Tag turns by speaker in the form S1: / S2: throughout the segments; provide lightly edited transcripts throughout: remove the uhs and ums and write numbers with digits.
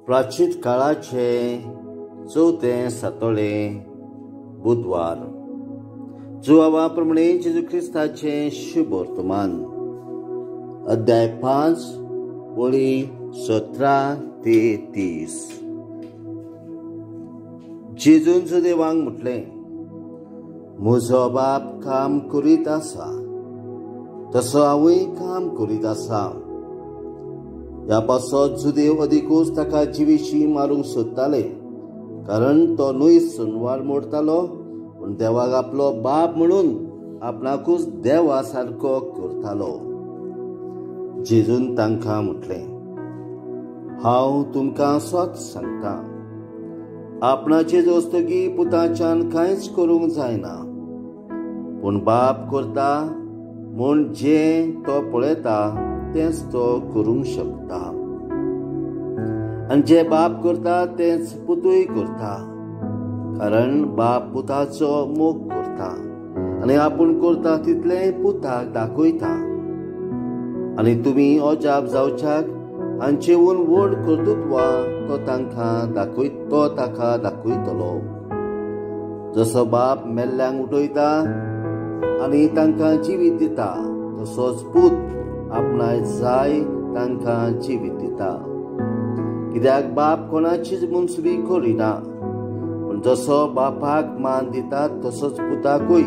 S1: प्राचीन काळाचे चौथे सातोळे बुधवार जुवाप्रमाणे जेजू ख्रिस्ताचे शुभ वर्तमान अध्याय 5 ओळी 17 ते 30. जेजून देवांक म्हटले, म्हजो बाप काम करीत आसा तसो हांवूय काम करीत आसा. ह्या पासत जुदेव अदिकूच ताका जिवीशी मारूंक सोदताले, कारण तो न्हय सुनवार मोडतालो, पूण देवाक आपलो बाप म्हणून आपणाकूच देवा सारको करतालो. जेजून तांकां म्हटले, हांव तुमकां सत सांगता, आपणाचे जोस्तगी पुताच्यान कांयच करूंक जायना, पूण बाप करता म्हूण जें तो पळयता तेंच तो करूंक शकता. आनी जे बाप करता तेंच पुतूय करता, कारण बाप पुताचो मोग करता आनी आपूण करता तितलें पुताक दाखयता. आनी तुमी अजाप जावच्याक हांचेहून व्हड कर्तुत्वा तो ताका दाखयतलो. जसो बाप मेल्ल्यांक उठयता आनी तांकां जिवीत दिता, तसोच पूत आपणाय जाय तांकां जिवीत दिता. कित्याक बाप कोणाचीच मुनसुबी करिना, पूण जसो बापाक मान दिता तसोच पुताकूय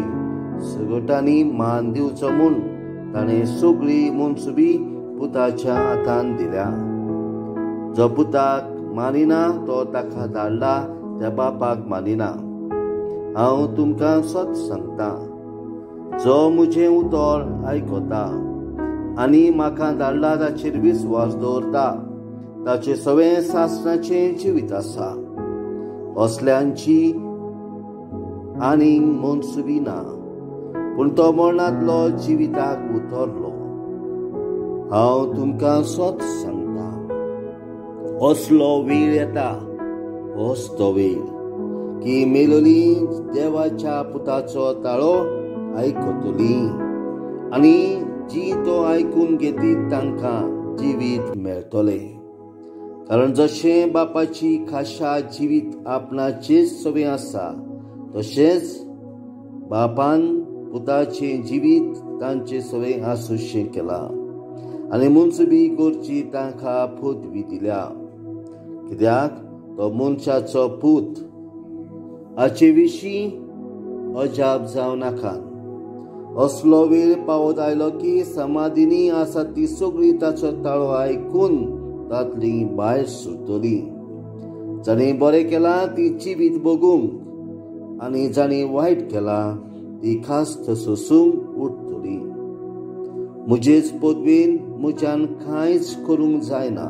S1: सगटांनी मान दिवचो म्हूण ताणें सगळी मुनसुबी पुताच्या हातांत दिल्या. जो पुताक मानिना तो ताका धाडला त्या बापाक मानिना. हांव तुमकां सत सांगता, जो म्हजें उतर आयकता आनी म्हाका धाडला ताचेर विस्वास दवरता, ताचें सगळें सासणाचें जिवीत आसा. असल्यांची आनीक मुनसुबी ना, पूण तो मरणांतलो जिविताक उतरलो. हांव तुमकां सत सांगता, असलो वेळ येता, होच तो वेळ, की मेलोलीं देवाच्या पुताचो ताळो आयकतलीं, आनी जी तो आयकून घेतीत तांकां जिवीत मेळटलें. कारण जशें बापाची खाशा जिवीत आपणाचेच सवे आसा, तशेंच बापान पुताचें जिवीत तांचे सवे आसूशें केलां, आनी मुनसुबी करची तांकां पदवी दिल्या. कित्याक तो मनशाचो पूत. हाचे विशीं अजाप जावं नाकात. असलो वेळ पावत आयलो की समाधीनी आसा ती सगळी ताचो ताळो आयकून तांतली भायर सरतली. जाणी बरें केलां ती जिवीत भोगूंक, आनी जाणी वायट केलां ती खास्त सोसूंक उठतली. म्हजेच पदवेन म्हज्यान कांयच करूंक जायना.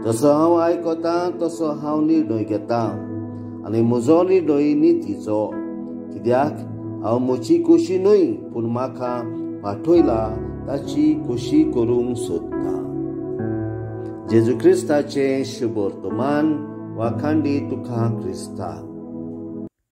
S1: जसो हांव आयकतां तसो हांव निर्णय घेतां, आनी म्हजो निर्णय नितीचो, कित्याक हांव म्हजी खोशी न्हय, पूण म्हाका पाठयला ताची खोशी करूंक सोदता. जेजू ख्रिस्ताचें शुभ वर्तमान. वाखांडी तुका क्रिस्ता.